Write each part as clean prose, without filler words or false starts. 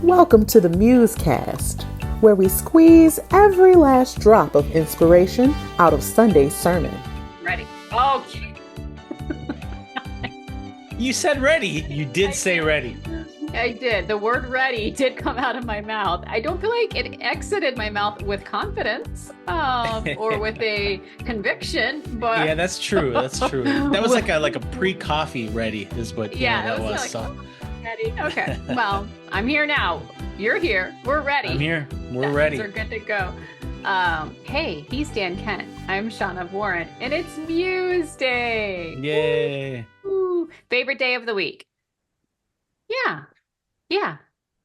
Welcome to the MuseCast, where we squeeze every last drop of inspiration out of Sunday's sermon. Ready. Okay. You said ready. You did say ready. I did. The word ready did come out of my mouth. I don't feel like it exited my mouth with confidence or with a conviction, but yeah, that's true. That's true. That was like a pre-coffee ready is what that was. Like, so. Ready? Okay. Well, I'm here now. You're here. We're ready. I'm here. We're ready. We're good to go. Hey, he's Dan Kent. I'm Shawna Boren, and it's Muse Day. Yay. Ooh. Favorite day of the week. Yeah. Yeah.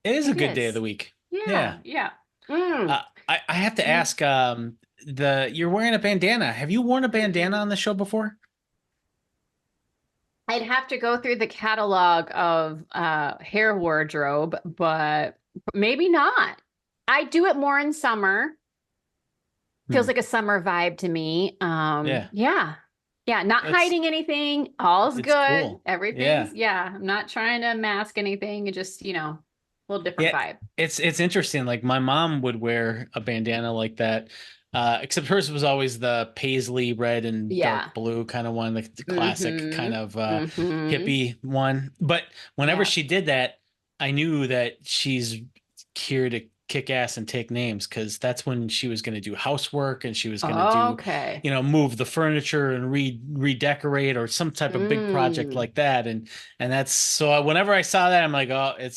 It is a good day of the week. Yeah. I have to ask, you're wearing a bandana. Have you worn a bandana on the show before? I'd have to go through the catalog of hair wardrobe, but maybe not. I do it more in summer. Feels like a summer vibe to me. Yeah. Not hiding anything. All's good. Cool. Everything's I'm not trying to mask anything. It just, a little different vibe. It's interesting. Like my mom would wear a bandana like that. Except hers was always the paisley red and dark blue kind of one, like the classic kind of hippie one. But whenever she did that, I knew that she's here to kick ass and take names, because that's when she was going to do housework and she was going to do, move the furniture and redecorate or some type of big project like that. And that's so whenever I saw that, I'm like,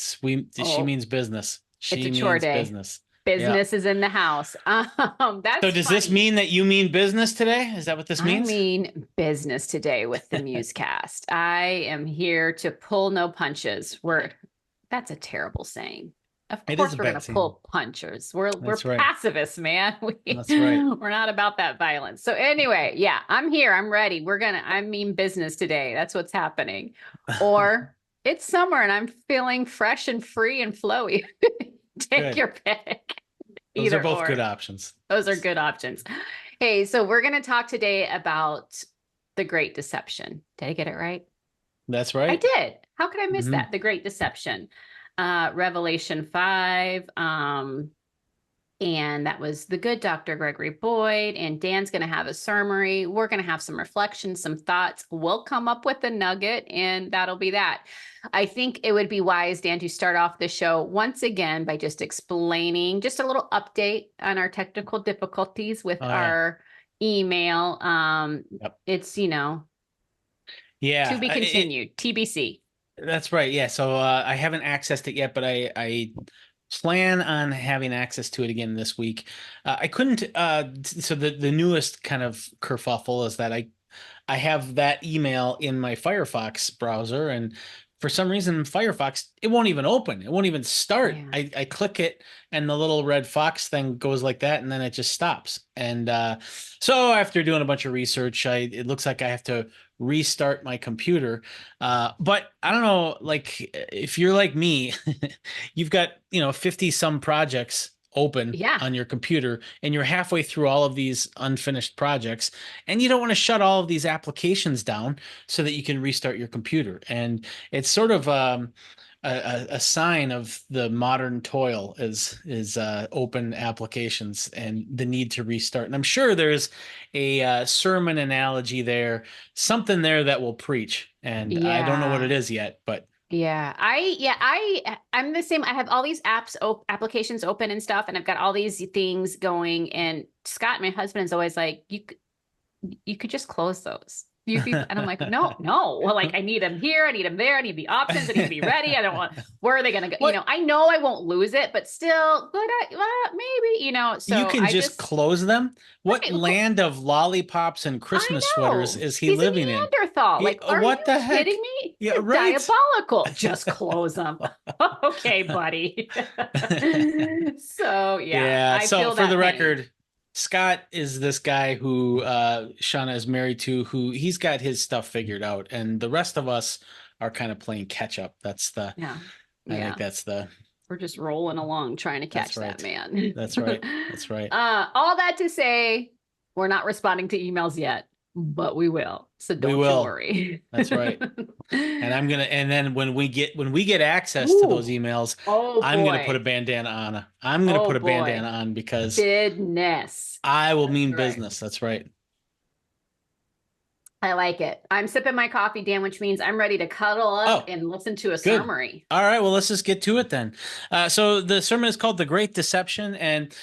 she means business. She it's a chore day. Business. Business is in the house. That's so does funny. this mean that you mean business today? Is that what this means? I mean business today with the MuseCast. I am here to pull no punches. That's a terrible saying. Of course we're going to pull punchers. We're pacifists, man. That's right. We're not about that violence. So anyway, I'm here. I'm ready. I mean business today. That's what's happening. Or it's summer and I'm feeling fresh and free and flowy. Take your pick. Those are both good options. Those are good options. Hey, so we're going to talk today about the Great Deception. Did I get it right? That's right. I did. How could I miss that? The Great Deception. Revelation 5. And that was the good Dr. Gregory Boyd. And Dan's going to have a summary. We're going to have some reflections, some thoughts. We'll come up with a nugget, and that'll be that. I think it would be wise, Dan, to start off the show once again by just explaining just a little update on our technical difficulties with our email. It's, to be continued, TBC. That's right. Yeah. So I haven't accessed it yet, but I plan on having access to it again this week. I couldn't. So the newest kind of kerfuffle is that I have that email in my Firefox browser, and for some reason, Firefox, it won't even open. It won't even start. Yeah. I click it, and the little red fox thing goes like that, and then it just stops. And so after doing a bunch of research, it looks like I have to restart my computer. But I don't know, like if you're like me, you've got 50 some projects open on your computer, and you're halfway through all of these unfinished projects, and you don't want to shut all of these applications down so that you can restart your computer. And it's sort of a sign of the modern toil is open applications and the need to restart. And I'm sure there's a sermon analogy there, something there that will preach, and I don't know what it is yet, but I'm the same. I have all these applications open and stuff, and I've got all these things going. And Scott, my husband, is always like, you could just close those. And I'm like, no. Well, like I need them here. I need them there. I need the options. I need to be ready. I don't want, where are they going to go? I know I won't lose it, but still, maybe, so you can just close them. What land of lollipops and Christmas sweaters is he living in? Neanderthal. Like, are what you the heck? kidding me? Yeah, You're right. diabolical. Just close them. Okay, buddy. So I feel for the record, Scott is this guy who Shawna is married to, who he's got his stuff figured out, and the rest of us are kind of playing catch up. That's the I think that's the we're just rolling along trying to catch that man. That's right. That's right. All that to say, we're not responding to emails yet. but we will. So We don't you will. worry. That's right. And then when we get access to those Ooh. emails, Oh I'm gonna put a boy. bandana on. I'm gonna Oh put a boy. bandana on because Goodness. I will That's mean right. business. That's right. I like it. I'm sipping my coffee, Dan, which means I'm ready to cuddle up Oh, and listen to a good. summary. All right. Well, let's just get to it then. So the sermon is called "The Great Deception," and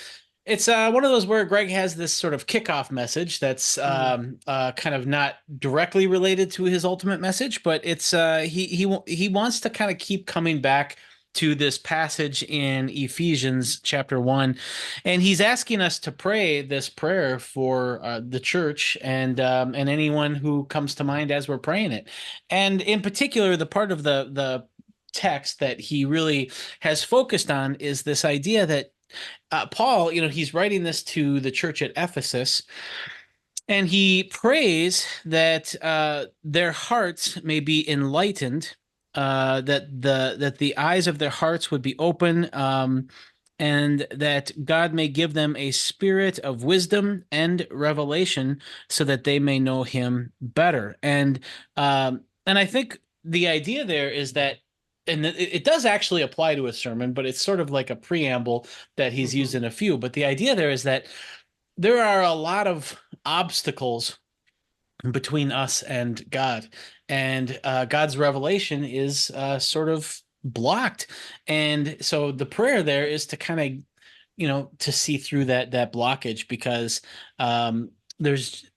it's one of those where Greg has this sort of kickoff message that's Mm. kind of not directly related to his ultimate message, but it's he wants to kind of keep coming back to this passage in Ephesians chapter 1, and he's asking us to pray this prayer for the church and anyone who comes to mind as we're praying it, and in particular the part of the text that he really has focused on is this idea that Paul, he's writing this to the church at Ephesus, and he prays that their hearts may be enlightened, that the eyes of their hearts would be open, and that God may give them a spirit of wisdom and revelation, so that they may know Him better. And I think the idea there is that. And it does actually apply to a sermon, but it's sort of like a preamble that he's used Mhm. in a few. But the idea there is that there are a lot of obstacles between us and God, and God's revelation is sort of blocked. And so the prayer there is to kind of, to see through that blockage, because um, there's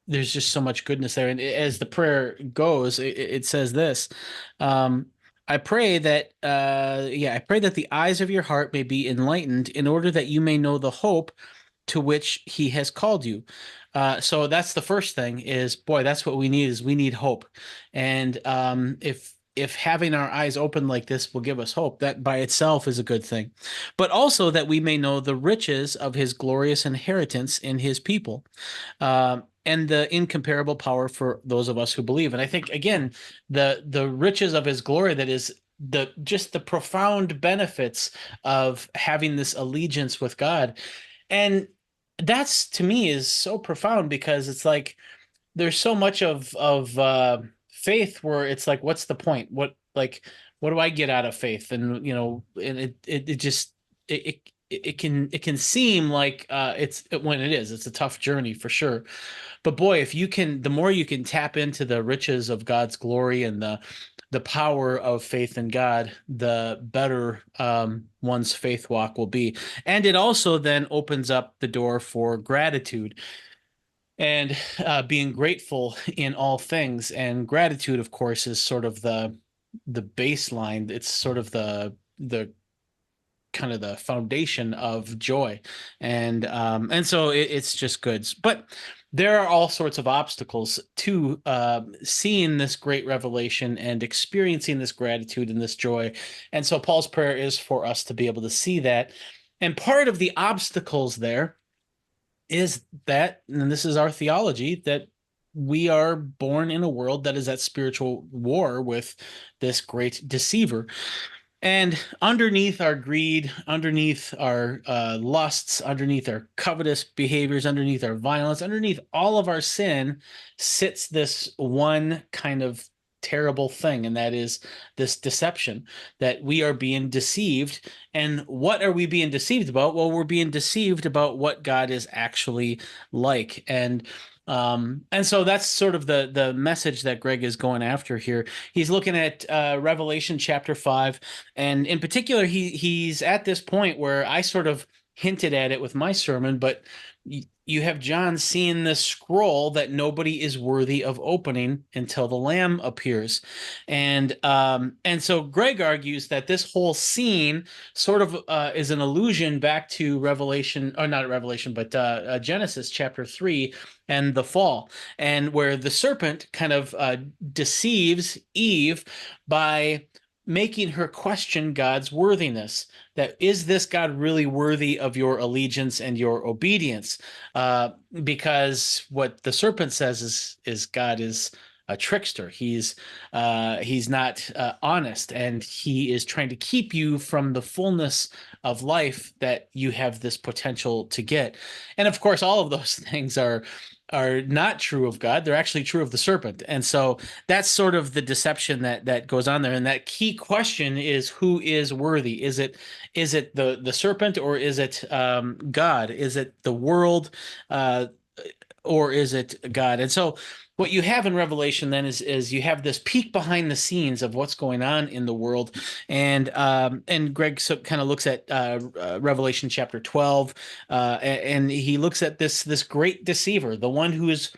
there's just so much goodness there. And as the prayer goes, it says this. I pray that I pray that the eyes of your heart may be enlightened, in order that you may know the hope to which he has called you. So that's the first thing. Is, boy, that's what we need. Is we need hope. And if having our eyes open like this will give us hope, that by itself is a good thing. But also that we may know the riches of his glorious inheritance in his people, and the incomparable power for those of us who believe. And I think, again, the riches of his glory, that is the profound benefits of having this allegiance with God. And that's, to me, is so profound, because it's like there's so much of faith where it's like, what's the point? What do I get out of faith? And and it just it can seem like when it's a tough journey for sure. But boy, if you can, the more you can tap into the riches of God's glory and the power of faith in God, the better one's faith walk will be. And it also then opens up the door for gratitude and being grateful in all things. And gratitude, of course, is sort of the baseline. It's sort of the kind of the foundation of joy, and so it's just good. But there are all sorts of obstacles to seeing this great revelation and experiencing this gratitude and this joy. And so Paul's prayer is for us to be able to see that. And part of the obstacles there is that, and this is our theology, that we are born in a world that is at spiritual war with this great deceiver. And underneath our greed, underneath our lusts, underneath our covetous behaviors, underneath our violence, underneath all of our sin, sits this one kind of terrible thing, and that is this deception, that we are being deceived. And what are we being deceived about? Well, we're being deceived about what God is actually like. And so that's sort of the message that Greg is going after here. He's looking at Revelation chapter 5, and in particular, he's at this point where I sort of hinted at it with my sermon, but you have John seeing this scroll that nobody is worthy of opening until the Lamb appears. And so Greg argues that this whole scene sort of is an allusion back to Revelation, or not Revelation, but Genesis chapter 3 and the fall, and where the serpent kind of deceives Eve by making her question God's worthiness. That, is this God really worthy of your allegiance and your obedience? Because what the serpent says is God is a trickster. He's not honest, and he is trying to keep you from the fullness of life that you have this potential to get. And of course, all of those things are are not true of God. They're actually true of the serpent. And so that's sort of the deception that goes on there. And that key question is, who is worthy? Is it the serpent, or is it God? Is it the world, or is it God? And so what you have in Revelation then is you have this peek behind the scenes of what's going on in the world, and Greg kind of looks at Revelation chapter 12, and he looks at this great deceiver, the one who is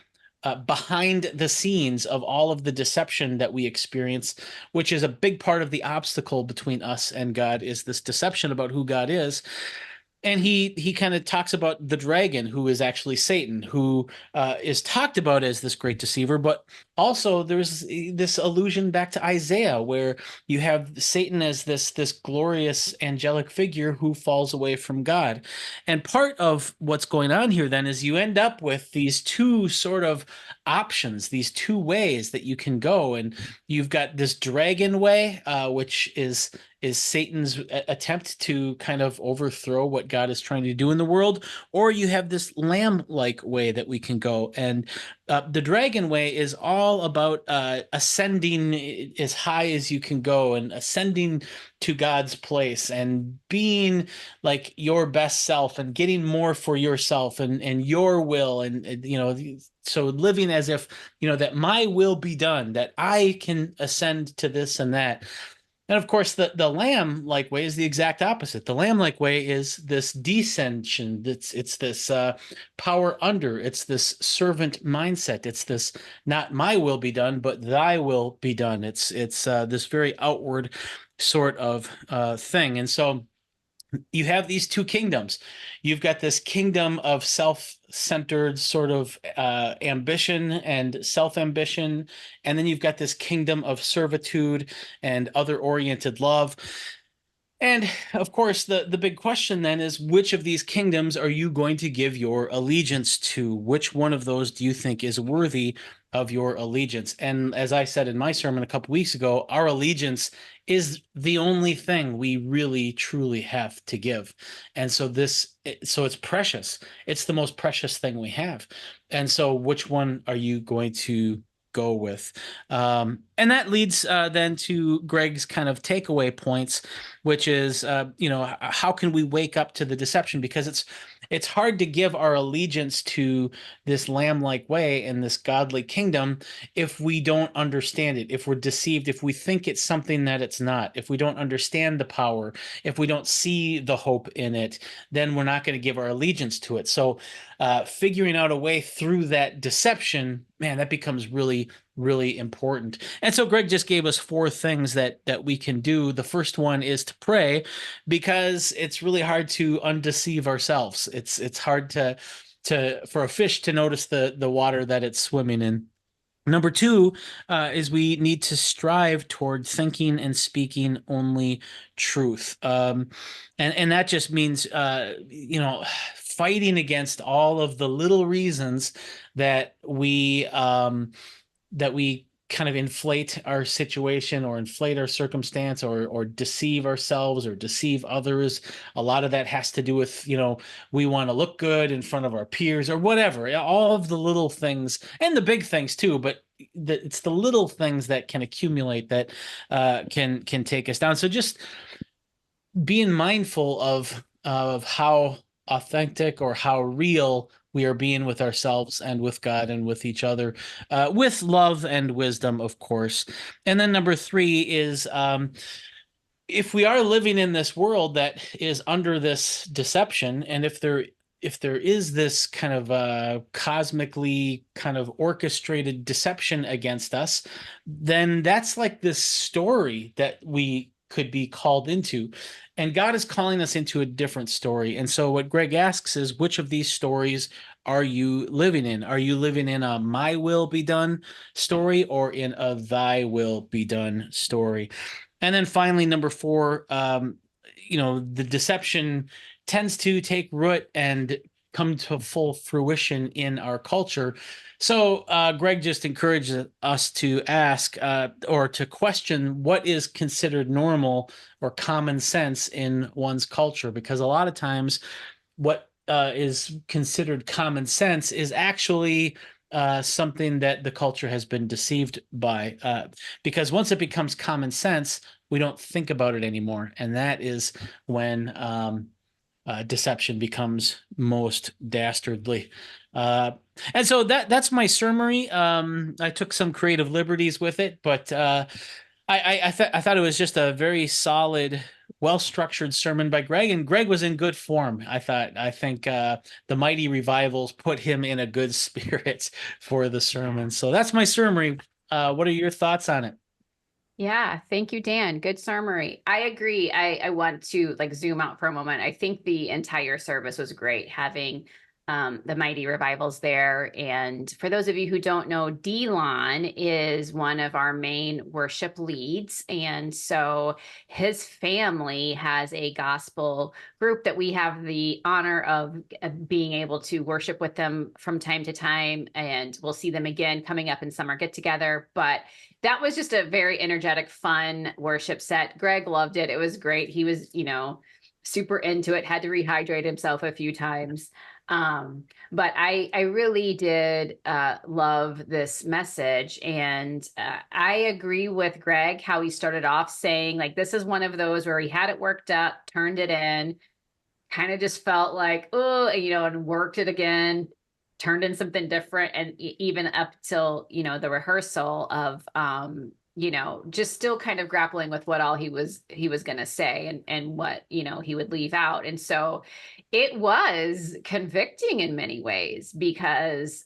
behind the scenes of all of the deception that we experience, which is a big part of the obstacle between us and God, is this deception about who God is. And he kind of talks about the dragon, who is actually Satan, who is talked about as this great deceiver, but also there's this allusion back to Isaiah, where you have Satan as this glorious angelic figure who falls away from God. And part of what's going on here then is you end up with these two sort of options, these two ways that you can go. And you've got this dragon way, which is Satan's attempt to kind of overthrow what God is trying to do in the world, or you have this lamb-like way that we can go. And the dragon way is all about ascending as high as you can go and ascending to God's place and being like your best self and getting more for yourself and your will, and so living as if that my will be done, that I can ascend to this and that. And of course, the lamb-like way is the exact opposite. The lamb-like way is this descension. It's this power under. It's this servant mindset. It's this, not my will be done, but thy will be done. It's this very outward sort of thing. And so you have these two kingdoms. You've got this kingdom of self-centered sort of ambition and self-ambition, and then you've got this kingdom of servitude and other-oriented love. And of course, the big question then is, which of these kingdoms are you going to give your allegiance to? Which one of those do you think is worthy of your allegiance? And as I said in my sermon a couple weeks ago, our allegiance is the only thing we really truly have to give. And so it's precious. It's the most precious thing we have. And so which one are you going to go with? And that leads then to Greg's kind of takeaway points, which is, how can we wake up to the deception? Because it's hard to give our allegiance to this lamb-like way and this godly kingdom if we don't understand it, if we're deceived, if we think it's something that it's not, if we don't understand the power, if we don't see the hope in it, then we're not going to give our allegiance to it. So figuring out a way through that deception, man, that becomes really, really important. And so Greg just gave us 4 things that we can do. The first one is to pray, because it's really hard to undeceive ourselves. It's hard for a fish to notice the water that it's swimming in. Number 2 is we need to strive toward thinking and speaking only truth. And that just means, fighting against all of the little reasons that we kind of inflate our situation or inflate our circumstance or deceive ourselves or deceive others. A lot of that has to do with, we want to look good in front of our peers or whatever. All of the little things and the big things too, but it's the little things that can accumulate that can take us down. So just being mindful of how authentic or how real we are being with ourselves and with God and with each other, with love and wisdom, of course. And then number 3 is, if we are living in this world that is under this deception, and if there is this kind of cosmically kind of orchestrated deception against us, then that's like this story that we could be called into. And God is calling us into a different story. And so what Greg asks is, which of these stories are you living in? Are you living in a my will be done story or in a thy will be done story? And then finally, number 4, the deception tends to take root and come to full fruition in our culture. So Greg just encouraged us to ask or to question what is considered normal or common sense in one's culture, because a lot of times what is considered common sense is actually something that the culture has been deceived by, because once it becomes common sense, we don't think about it anymore, and that is when deception becomes most dastardly. And so that's my summary. I took some creative liberties with it, but I thought it was just a very solid, well-structured sermon by Greg, and Greg was in good form. I think the mighty revivals put him in a good spirit for the sermon. So that's my summary. What are your thoughts on it? Yeah, thank you, Dan. Good summary. I agree. I want to like zoom out for a moment. I think the entire service was great, having the mighty revivals there. And for those of you who don't know, Delon is one of our main worship leads. And so his family has a gospel group that we have the honor of being able to worship with them from time to time. And we'll see them again coming up in summer get together. But that was just a very energetic, fun worship set. Greg loved it. It was great. He was, super into it, had to rehydrate himself a few times. But I really did love this message. And I agree with Greg, how he started off saying, like, this is one of those where he had it worked up, turned it in, kind of just felt like, oh, and worked it again, turned in something different. And even up till, the rehearsal of, just still kind of grappling with what all he was going to say and what, he would leave out. And so it was convicting in many ways, because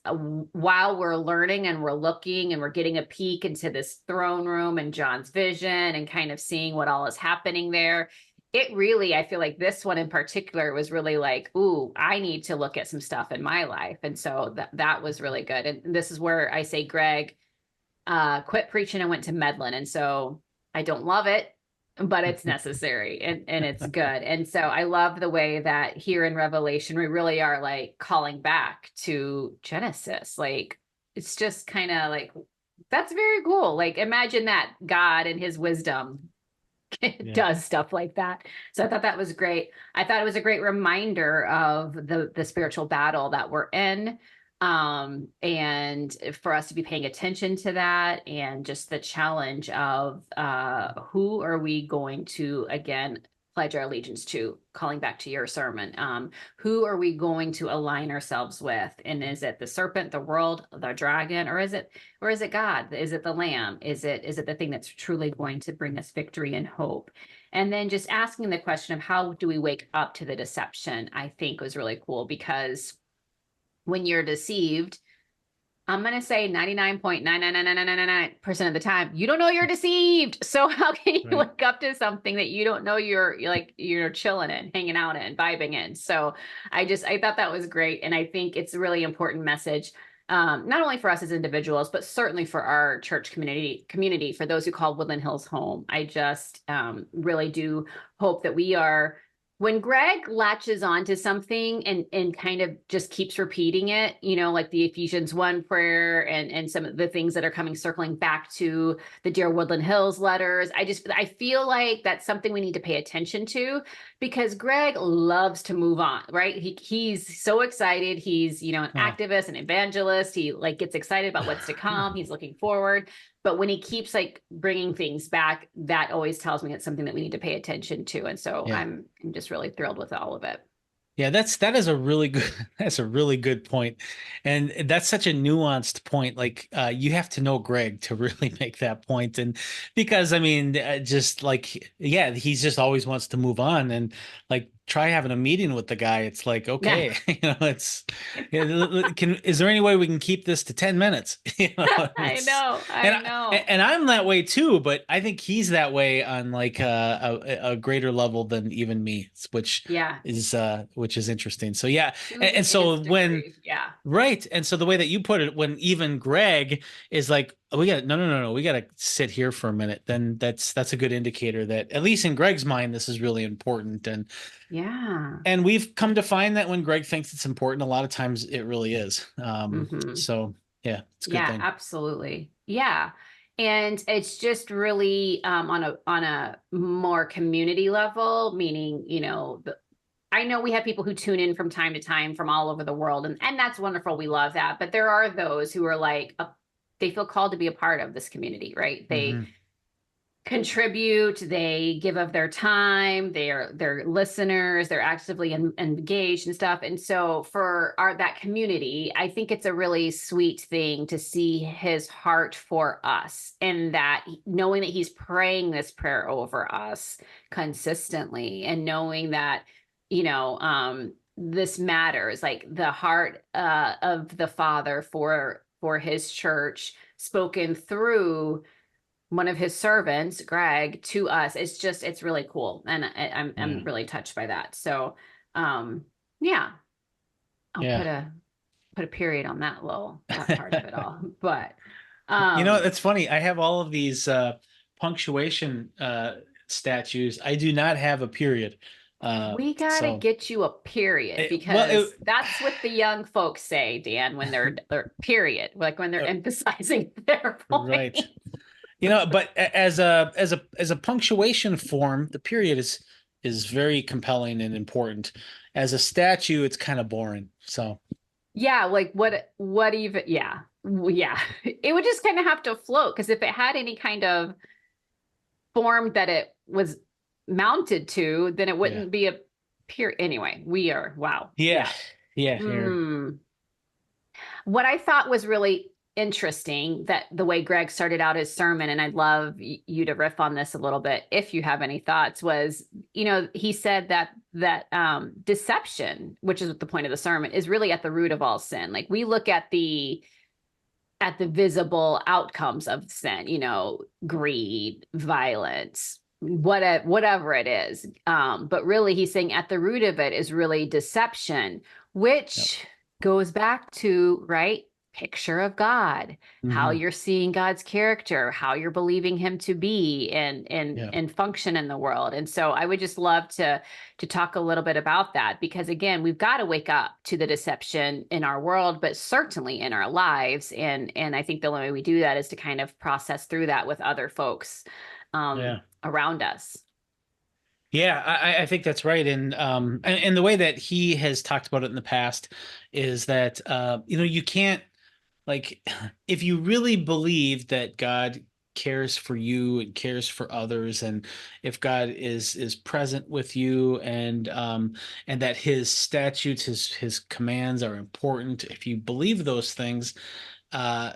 while we're learning and we're looking and we're getting a peek into this throne room and John's vision and kind of seeing what all is happening there, it really, I feel like this one in particular was really like, ooh, I need to look at some stuff in my life. And so that was really good. And this is where I say Greg quit preaching and went to meddling. And so I don't love it, but it's necessary and it's good. And so I love the way that here in Revelation, we really are like calling back to Genesis. Like, it's just kind of like, that's very cool. Like, imagine that God and his wisdom does stuff like that. So I thought that was great. I thought it was a great reminder of the spiritual battle that we're in. And for us to be paying attention to that, and just the challenge of who are we going to, again, pledge our allegiance to, calling back to your sermon. Who are we going to align ourselves with? And is it the serpent, the world, the dragon, or is it God? Is it the lamb? Is it the thing that's truly going to bring us victory and hope? And then just asking the question of how do we wake up to the deception, I think was really cool, because when you're deceived, I'm going to say 99.99999% of the time, you don't know you're deceived. So how can you wake up to something that you don't know you're chilling in, hanging out in, vibing in? So I thought that was great. And I think it's a really important message, not only for us as individuals, but certainly for our church community, for those who call Woodland Hills home. I just really do hope that we are, when Greg latches onto something and kind of just keeps repeating it, like the Ephesians 1 prayer and some of the things that are coming circling back to the Dear Woodland Hills letters, I feel like that's something we need to pay attention to, because Greg loves to move on, right? He's so excited. He's, an activist, an evangelist. He like gets excited about what's to come. He's looking forward. But when he keeps like bringing things back, that always tells me it's something that we need to pay attention to. And so I'm just really thrilled with all of it. Yeah, that is a really good point. And that's such a nuanced point. Like you have to know Greg to really make that point. And because I mean, just like, he's just always wants to move on, and like try having a meeting with the guy. It's like, okay, is there any way we can keep this to 10 minutes? I know. And I'm that way too, but I think he's that way on like a greater level than even me, which is interesting. So and so when right, and so the way that you put it, when even Greg is like, oh, we got no, we got to sit here for a minute, then that's a good indicator that at least in Greg's mind this is really important. And we've come to find that when Greg thinks it's important, a lot of times it really is. So it's a good thing. Absolutely. Yeah. And it's just really on a more community level, meaning, I know we have people who tune in from time to time from all over the world, and that's wonderful. We love that. But there are those who are like, they feel called to be a part of this community, right? They contribute, they give of their time, they're listeners, they're actively engaged and stuff. And so for that community, I think it's a really sweet thing to see his heart for us, and that knowing that he's praying this prayer over us consistently, and knowing that, this matters, like the heart of the Father for his church spoken through one of his servants, Greg, to us. It's really cool. And I'm really touched by that. So, yeah, I'll put a period on that part of it all. But, it's funny. I have all of these, punctuation, statues. I do not have a period. We gotta get you a period, because that's what the young folks say, Dan, when they're period, like when they're emphasizing their point. Right. But as a punctuation form, the period is very compelling and important. As a statue, it's kind of boring. So yeah, like what even? Yeah, it would just kind of have to float, because if it had any kind of form that it was mounted to, then it wouldn't be a period. Anyway, wow. Yeah. What I thought was really interesting, that the way Greg started out his sermon, and I'd love you to riff on this a little bit if you have any thoughts, was, he said that deception, which is the point of the sermon, is really at the root of all sin. Like, we look at the visible outcomes of sin, greed, violence, whatever it is. But really, he's saying at the root of it is really deception, which goes back to, right, picture of God, how you're seeing God's character, how you're believing him to be and function in the world. And so I would just love to talk a little bit about that, because again, we've got to wake up to the deception in our world, but certainly in our lives. And I think the only way we do that is to kind of process through that with other folks around us. Yeah, I think that's right. And the way that he has talked about it in the past is that, you can't, like, if you really believe that God cares for you and cares for others, and if God is present with you, and that his statutes, his commands are important, if you believe those things, well,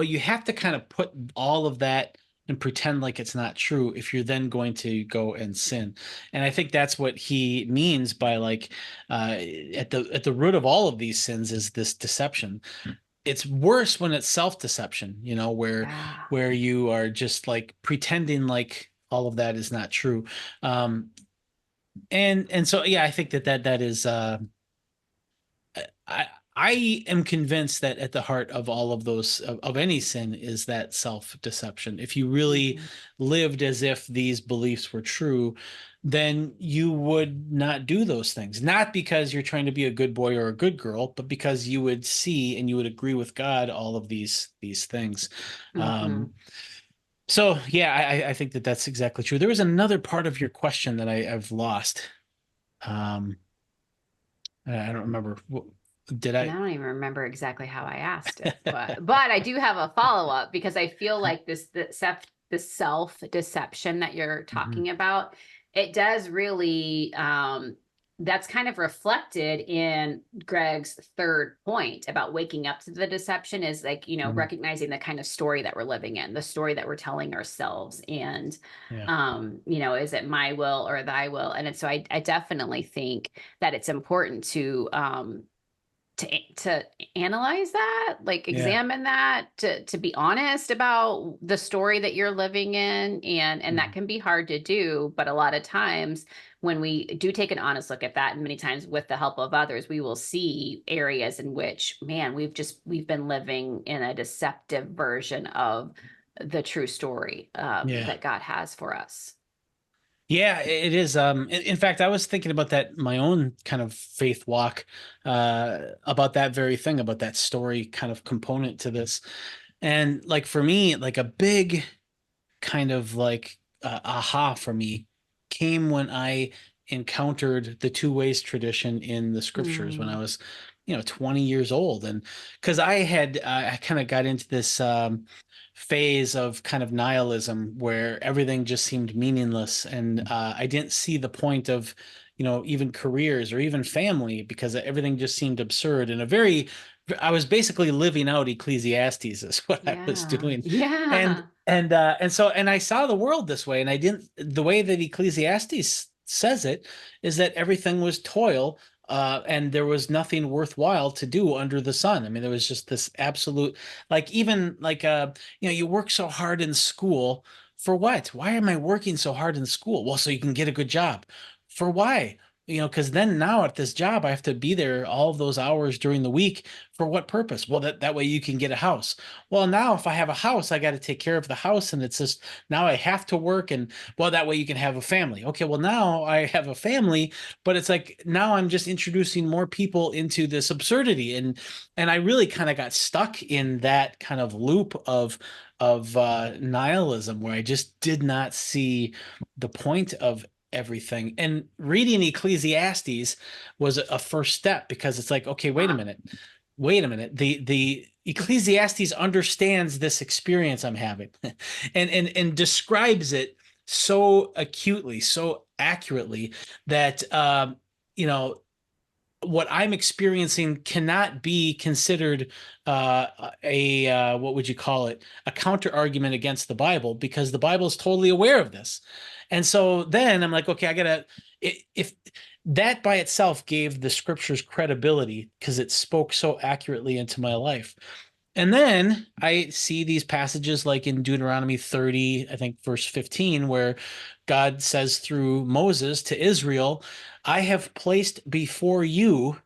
you have to kind of put all of that and pretend like it's not true if you're then going to go and sin. And I think that's what he means by, like, at the root of all of these sins is this deception. It's worse when it's self-deception, where you are just like pretending like all of that is not true. And so, I think that is, I am convinced that at the heart of all of those, of any sin, is that self-deception. If you really lived as if these beliefs were true, then you would not do those things. Not because you're trying to be a good boy or a good girl, but because you would see and you would agree with God all of these things. So I think that that's exactly true. There was another part of your question that I've lost. I don't remember. Did I? And I don't even remember exactly how I asked it, but I do have a follow-up, because I feel like this self-deception that you're talking about, it does really, that's kind of reflected in Greg's third point about waking up to the deception, is like, recognizing the kind of story that we're living in, the story that we're telling ourselves. And, is it my will or thy will? And so I definitely think that it's important to analyze that, like examine that, to be honest about the story that you're living in. And that can be hard to do, but a lot of times when we do take an honest look at that, and many times with the help of others, we will see areas in which, man, we've been living in a deceptive version of the true story that God has for us. Yeah, it is. In fact, I was thinking about that, my own kind of faith walk, about that very thing, about that story kind of component to this. And like, for me, like a big kind of like aha for me came when I encountered the two ways tradition in the scriptures when I was, 20 years old. And because I kind of got into this phase of kind of nihilism where everything just seemed meaningless. And I didn't see the point of, even careers or even family, because everything just seemed absurd. And I was basically living out Ecclesiastes is what I was Yeah. doing. Yeah. And I saw the world this way, and the way that Ecclesiastes says it is that everything was toil, and there was nothing worthwhile to do under the sun. I mean, there was just this absolute, like, even like, you work so hard in school for what? Why am I working so hard in school? Well, so you can get a good job. For why? Because then now at this job, I have to be there all of those hours during the week. For what purpose? Well, that way you can get a house. Well, now if I have a house, I got to take care of the house, and it's just now I have to work, and well, that way you can have a family. Okay, well, now I have a family, but it's like now I'm just introducing more people into this absurdity, and I really kind of got stuck in that kind of loop of nihilism where I just did not see the point of everything. And reading Ecclesiastes was a first step, because it's like, okay, wait a minute. The Ecclesiastes understands this experience I'm having and describes it so acutely, so accurately that you know what I'm experiencing cannot be considered a what would you call it? A counter argument against the Bible, because the Bible is totally aware of this. And so then I'm like, okay, I gotta, if that by itself gave the scriptures credibility because it spoke so accurately into my life. And then I see these passages like in Deuteronomy 30, I think verse 15, where God says through Moses to Israel, I have placed before you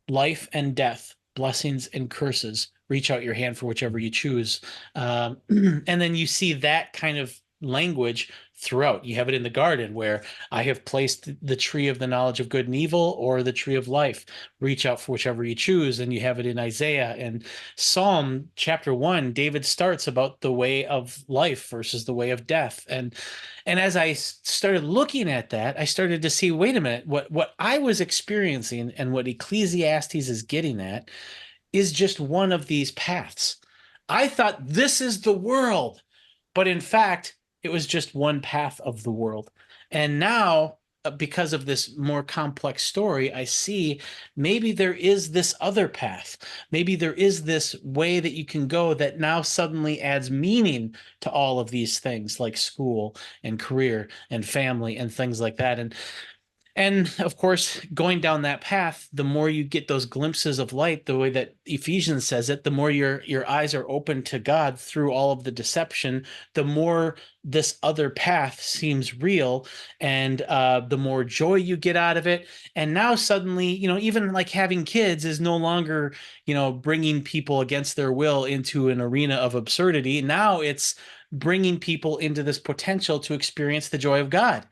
life and death, blessings and curses. Reach out your hand for whichever you choose. And then you see that kind of language throughout. You have it in the garden where I have placed the tree of the knowledge of good and evil, or the tree of life. Reach out for whichever you choose. And you have it in Isaiah and Psalm chapter 1. David starts about the way of life versus the way of death. And as I started looking at that, I started to see, wait a minute, what I was experiencing and what Ecclesiastes is getting at is just one of these paths. I thought this is the world, but in fact, it was just one path of the world. And now, because of this more complex story, I see maybe there is this other path. Maybe there is this way that you can go that now suddenly adds meaning to all of these things, like school and career and family and things like that. And of course, going down that path, the more you get those glimpses of light, the way that Ephesians says it, the more your eyes are open to God through all of the deception, the more this other path seems real, and the more joy you get out of it. And now suddenly, even like having kids is no longer, bringing people against their will into an arena of absurdity. Now it's bringing people into this potential to experience the joy of God.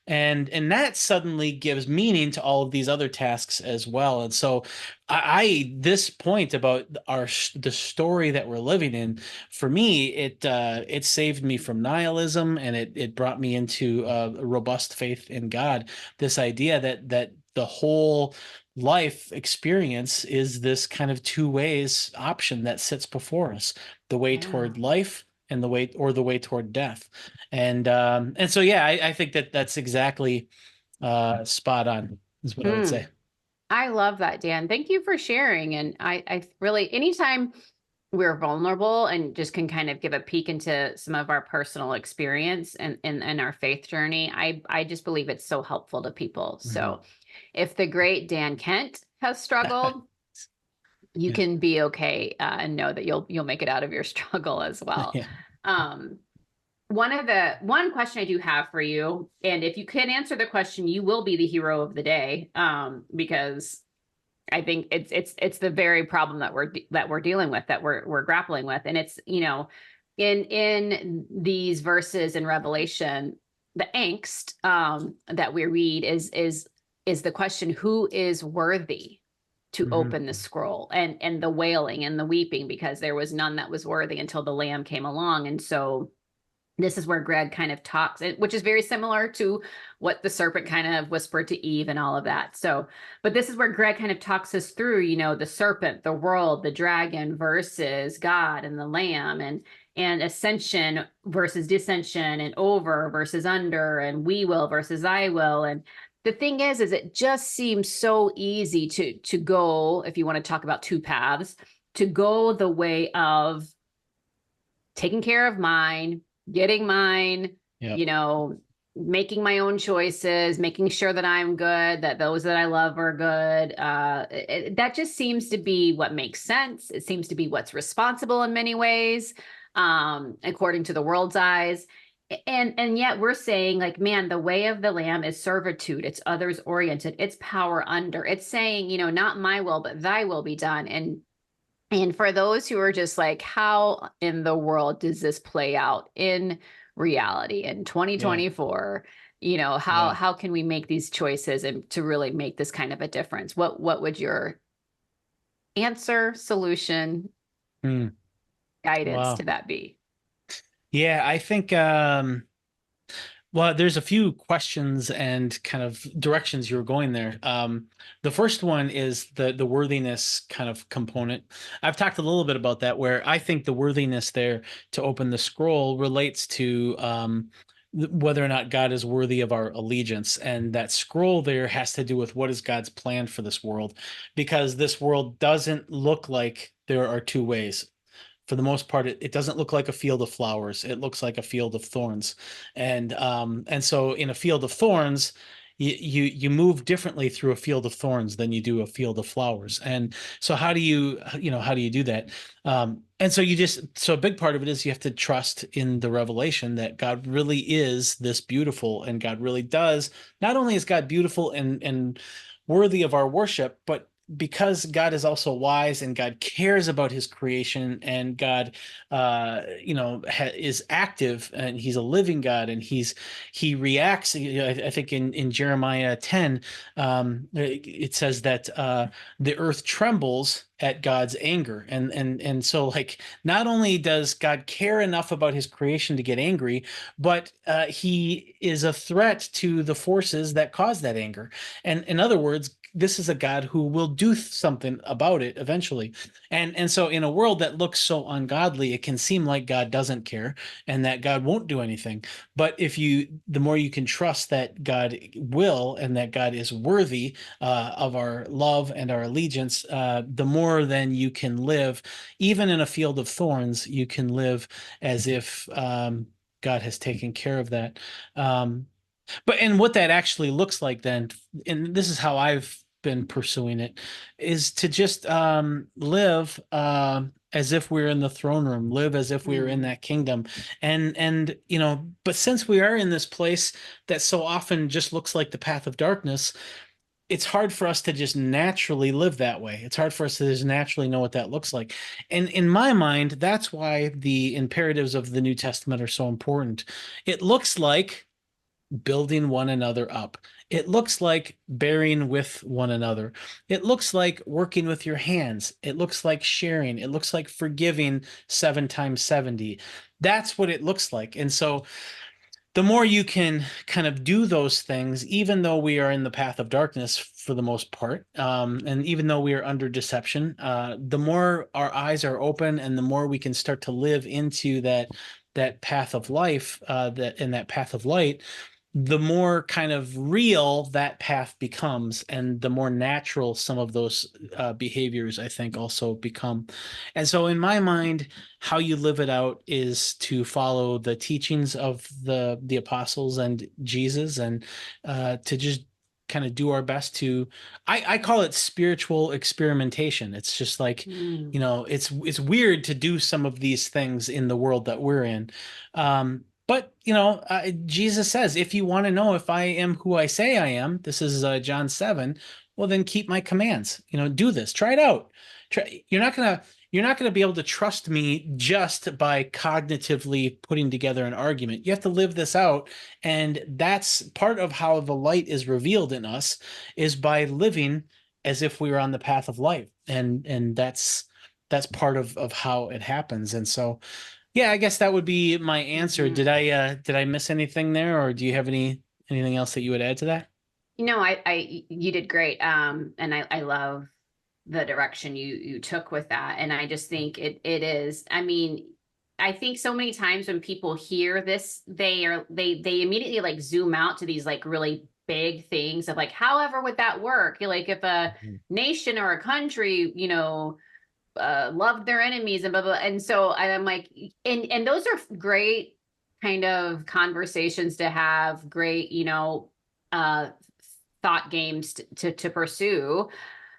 And that suddenly gives meaning to all of these other tasks as well. And so this point about the story that we're living in, for me, it saved me from nihilism, and it brought me into a robust faith in God. This idea that the whole life experience is this kind of two ways option that sits before us, the way toward life and the way toward death. And so, yeah, I think that's exactly spot on is what I would say. I love that, Dan. Thank you for sharing. And I really, anytime we're vulnerable and just can kind of give a peek into some of our personal experience and our faith journey, I just believe it's so helpful to people. Mm-hmm. So if the great Dan Kent has struggled, you can be okay and know that you'll make it out of your struggle as well. One question I do have for you, and if you can answer the question, you will be the hero of the day, because I think it's the very problem that we're dealing with, that we're grappling with. And it's, in these verses in Revelation, the angst that we read is the question, who is worthy to open the scroll, and the wailing and the weeping, because there was none that was worthy until the Lamb came along. And so This is where Greg kind of talks, which is very similar to what the serpent kind of whispered to Eve and all of that. So, but this is where Greg kind of talks us through, the serpent, the world, the dragon versus God and the lamb, and ascension versus descension, and over versus under, and we will versus I will. And the thing is it just seems so easy to go, if you want to talk about two paths, to go the way of taking care of mine, getting mine, Yep. making my own choices, making sure that I'm good, that those that I love are good. That just seems to be what makes sense. It seems to be what's responsible in many ways, according to the world's eyes. And yet we're saying, like, man, the way of the lamb is servitude. It's others oriented. It's power under. It's saying, not my will, but thy will be done. And for those who are just like, how in the world does this play out in reality in 2024? How can we make these choices and to really make this kind of a difference? What would your answer, solution, guidance Wow. to that be? Yeah, I think well, there's a few questions and kind of directions you were going there. The first one is the worthiness kind of component. I've talked a little bit about that, where I think the worthiness there to open the scroll relates to whether or not God is worthy of our allegiance. And that scroll there has to do with what is God's plan for this world, because this world doesn't look like there are two ways. For the most part, it doesn't look like a field of flowers. It looks like a field of thorns. And so in a field of thorns, you move differently through a field of thorns than you do a field of flowers. And so how do you do that? And so a big part of it is you have to trust in the revelation that God really is this beautiful, and God really does. Not only is God beautiful and worthy of our worship, but because God is also wise, and God cares about his creation, and God is active, and he's a living God, and he reacts. I think in Jeremiah 10, it says that the earth trembles at God's anger. And so, like, not only does God care enough about his creation to get angry, but he is a threat to the forces that cause that anger. And in other words, this is a God who will do something about it eventually. And so in a world that looks so ungodly, it can seem like God doesn't care and that God won't do anything. But the more you can trust that God will, and that God is worthy of our love and our allegiance, the more then you can live, even in a field of thorns, you can live as if God has taken care of that. And what that actually looks like then, and this is how I've been pursuing it, is to just live as if we're in the throne room, live as if we were in that kingdom. And but since we are in this place that so often just looks like the path of darkness, it's hard for us to just naturally live that way. It's hard for us to just naturally know what that looks like. And in my mind, that's why the imperatives of the New Testament are so important. It looks like building one another up. It looks like bearing with one another. It looks like working with your hands. It looks like sharing. It looks like forgiving 7 times 70. That's what it looks like. And so the more you can kind of do those things, even though we are in the path of darkness for the most part, and even though we are under deception, the more our eyes are open, and the more we can start to live into that path of life, that path of light, the more kind of real that path becomes, and the more natural some of those behaviors, I think, also become. And so in my mind, how you live it out is to follow the teachings of the apostles and Jesus, and to just kind of do our best to, I call it spiritual experimentation. It's just like, it's weird to do some of these things in the world that we're in. But Jesus says, if you want to know if I am who I say I am, this is John 7, well, then keep my commands. Do this. Try it out. You're not gonna be able to trust me just by cognitively putting together an argument. You have to live this out, and that's part of how the light is revealed in us, is by living as if we were on the path of life, and that's part of how it happens. And so Yeah, I guess that would be my answer. Mhm. Did I miss anything there, or do you have anything else that you would add to that? You did great. And I love the direction you took with that. And I just think it is, I mean, I think so many times when people hear this, they immediately like zoom out to these like really big things of like, however would that work? Like if a Mhm. nation or a country, loved their enemies and blah blah. And so I'm like, and those are great kind of conversations to have, great, uh thought games to pursue,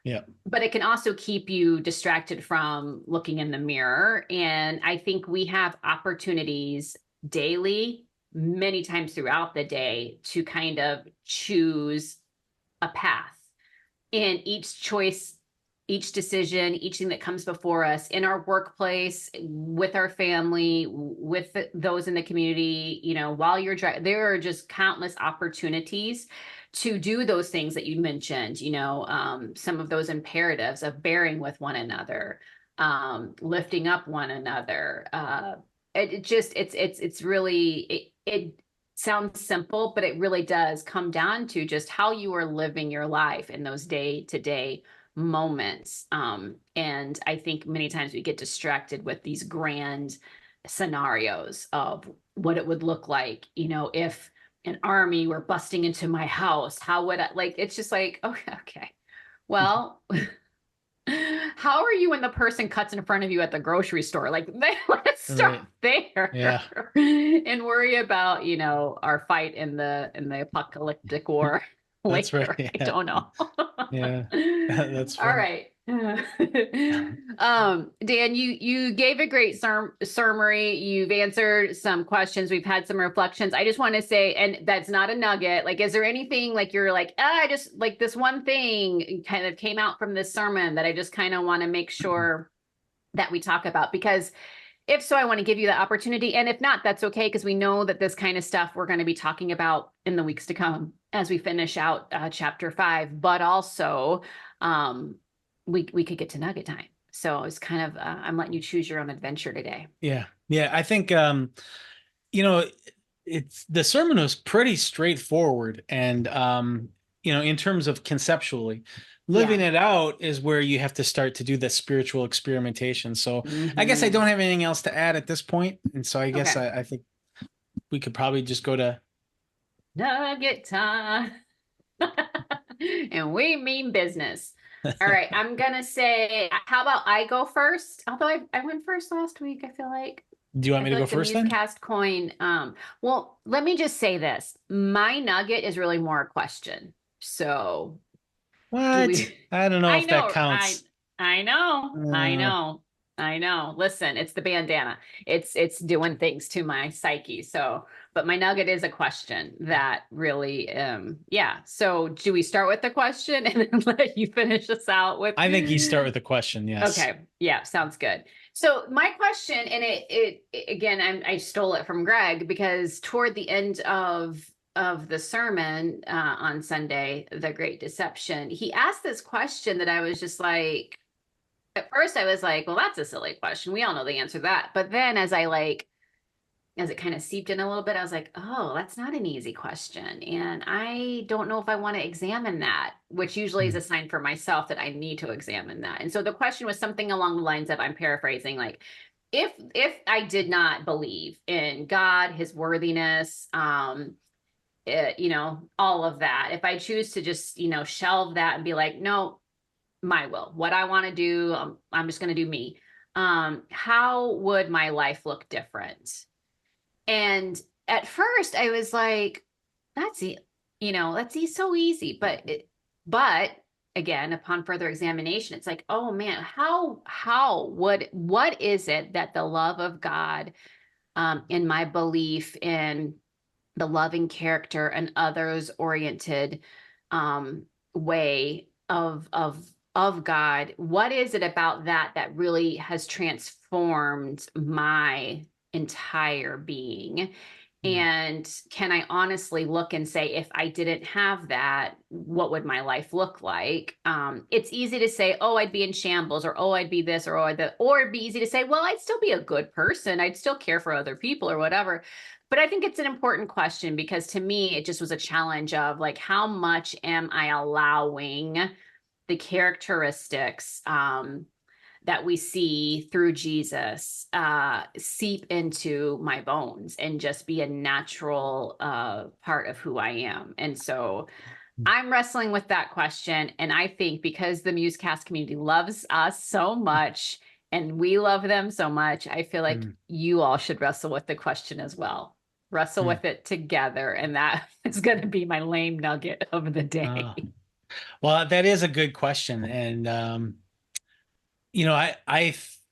Yeah. but it can also keep you distracted from looking in the mirror. And I think we have opportunities daily, many times throughout the day, to kind of choose a path. And each choice, each decision, each thing that comes before us in our workplace, with our family, with those in the community, while you're driving, there are just countless opportunities to do those things that you mentioned, some of those imperatives of bearing with one another, lifting up one another. It's really, it sounds simple, but it really does come down to just how you are living your life in those day-to-day moments. And I think many times we get distracted with these grand scenarios of what it would look like, if an army were busting into my house, how would I, like, it's just like, oh, okay. Well, how are you when the person cuts in front of you at the grocery store? Like, let's start Right. Yeah. there and worry about, our fight in the apocalyptic war That's right. later. I Yeah. don't know. Yeah. That's All funny. right. Dan, you gave a great summary. You've answered some questions. We've had some reflections. I just want to say, and that's not a nugget. Like, is there anything like you're like, I just like this one thing kind of came out from this sermon that I just kind of want to make sure that we talk about? Because if so, I want to give you the opportunity. And if not, that's okay, because we know that this kind of stuff we're going to be talking about in the weeks to come as we finish out chapter 5. But also, um, we could get to nugget time. So it's kind of I'm letting you choose your own adventure today. Yeah. Yeah. I think you know, it's the sermon was pretty straightforward, and in terms of conceptually, living Yeah. it out is where you have to start to do the spiritual experimentation. So I guess I Hmm. don't have anything else to add at this point, and so I guess Okay. I think we could probably just go to. Nugget time. And we mean business. All right. I'm going to say, how about I go first? Although I went first last week, I feel like. Do you want I me to feel go like the first then? MuseCast coin. Well, let me just say this. My nugget is really more a question. So do What? we? I don't know I if that know. counts. I know. I Uh, know. I know. Listen, it's the bandana. It's doing things to my psyche. So, but my nugget is a question that really, yeah. So do we start with the question and then let you finish us out with? I think you start with a question. Yes. Okay. Yeah, sounds good. So my question, and it again, I stole it from Greg because toward the end of the sermon on Sunday, the Great Deception, he asked this question that I was just like, at first I was like, well, that's a silly question. We all know the answer to that. But then as it kind of seeped in a little bit, I was like, oh, that's not an easy question. And I don't know if I want to examine that, which usually is a sign for myself that I need to examine that. And so the question was something along the lines of, I'm paraphrasing, like, if I did not believe in God, his worthiness, all of that, if I choose to just, shelve that and be like, no, my will, what I want to do, I'm just going to do me. How would my life look different? And at first I was like, that's that's so easy. But again, upon further examination, it's like, oh man, what is it that the love of God, in my belief in the loving character and others oriented way of God, what is it about that really has transformed my entire being? And can I honestly look and say, if I didn't have that, what would my life look like? It's easy to say, oh, I'd be in shambles, or oh, I'd be this, or or it'd be easy to say, well, I'd still be a good person. I'd still care for other people or whatever. But I think it's an important question, because to me, it just was a challenge of like, how much am I allowing the characteristics that we see through Jesus seep into my bones and just be a natural part of who I am. And so I'm wrestling with that question. And I think because the MuseCast community loves us so much and we love them so much, I feel like you all should wrestle with the question as well. Wrestle with it together. And that is going to be my lame nugget of the day. Well, that is a good question. And,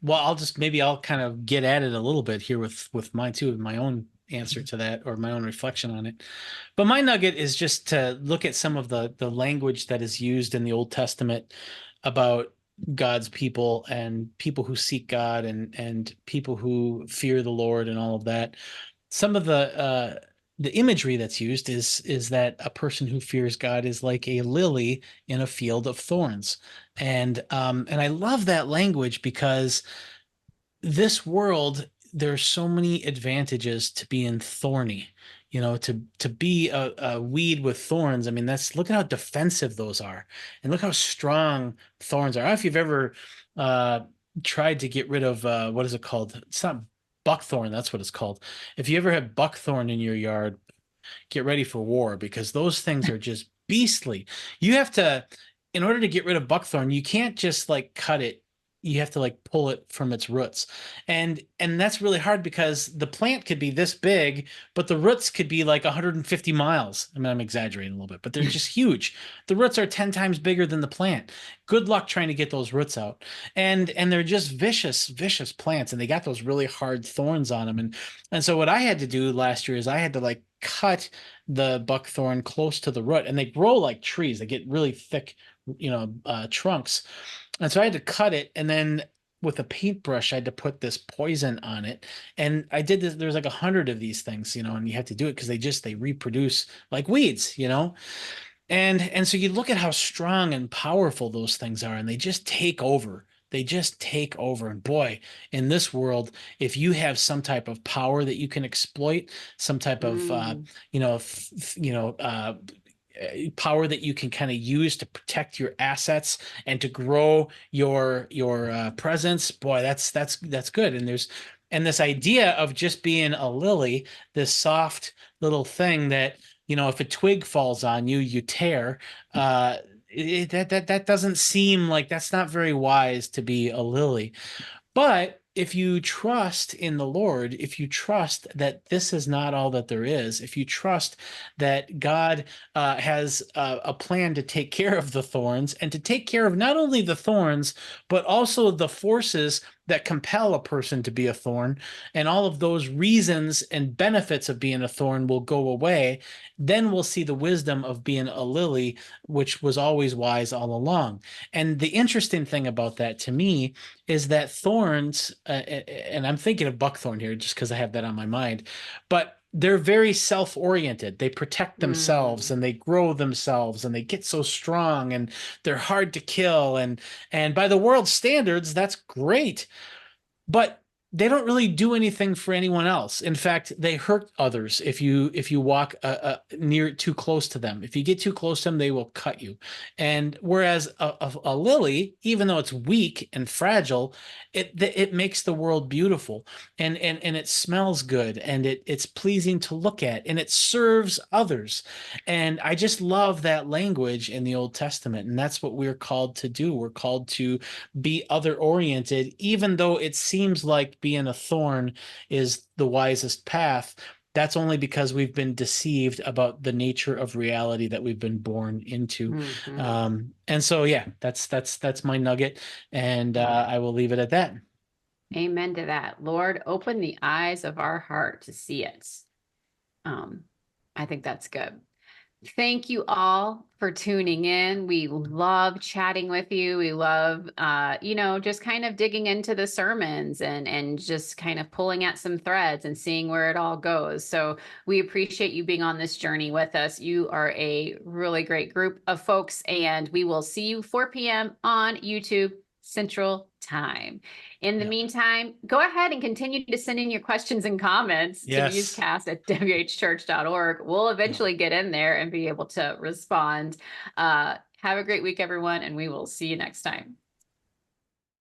well, I'll kind of get at it a little bit here with mine too, my own answer to that, or my own reflection on it. But my nugget is just to look at some of the language that is used in the Old Testament about God's people and people who seek God and people who fear the Lord and all of that. Some of the imagery that's used is that a person who fears God is like a lily in a field of thorns. And I love that language, because this world, there's so many advantages to being thorny, to be a weed with thorns. I mean, look at how defensive those are, and look how strong thorns are. I don't know if you've ever tried to get rid of what is it called? It's not buckthorn, that's what it's called. If you ever had buckthorn in your yard, get ready for war, because those things are just beastly. You have to, in order to get rid of buckthorn, you can't just like cut it. You have to like pull it from its roots. And that's really hard, because the plant could be this big, but the roots could be like 150 miles. I mean, I'm exaggerating a little bit, but they're just huge. The roots are 10 times bigger than the plant. Good luck trying to get those roots out. And they're just vicious, vicious plants, and they got those really hard thorns on them. And so what I had to do last year is I had to like cut the buckthorn close to the root, and they grow like trees. They get really thick, trunks. And so I had to cut it, and then with a paintbrush, I had to put this poison on it. And I did this. There's like 100 of these things, and you have to do it because they reproduce like weeds, And so you look at how strong and powerful those things are, and they just take over. They just take over. And boy, in this world, if you have some type of power that you can exploit, some type of power that you can kind of use to protect your assets and to grow your presence, boy, that's good. And this idea of just being a lily, this soft little thing that, if a twig falls on you, you tear. That doesn't seem like, that's not very wise to be a lily. But if you trust in the Lord, if you trust that this is not all that there is, if you trust that God has a plan to take care of the thorns, and to take care of not only the thorns, but also the forces that compel a person to be a thorn, and all of those reasons and benefits of being a thorn will go away, then we'll see the wisdom of being a lily, which was always wise all along. And the interesting thing about that to me is that thorns, and I'm thinking of buckthorn here just because I have that on my mind, but they're very self-oriented. They protect themselves and they grow themselves, and they get so strong, and they're hard to kill. And by the world's standards, that's great. But they don't really do anything for anyone else. In fact, they hurt others if you walk near too close to them. If you get too close to them, they will cut you. And whereas a lily, even though it's weak and fragile, it makes the world beautiful, and it smells good, and it's pleasing to look at, and it serves others. And I just love that language in the Old Testament, and that's what we're called to do. We're called to be other oriented, even though it seems like being a thorn is the wisest path. That's only because we've been deceived about the nature of reality that we've been born into. And so, yeah, that's my nugget, and I will leave it at that. Amen to that. Lord, open the eyes of our heart to see it. I think that's good. Thank you all for tuning in. We love chatting with you. We love, just kind of digging into the sermons and just kind of pulling at some threads and seeing where it all goes. So we appreciate you being on this journey with us. You are a really great group of folks, and we will see you 4 p.m. on YouTube Central Time. In the meantime, go ahead and continue to send in your questions and comments to musecast@whchurch.org. We'll eventually get in there and be able to respond. Have a great week, everyone, and we will see you next time.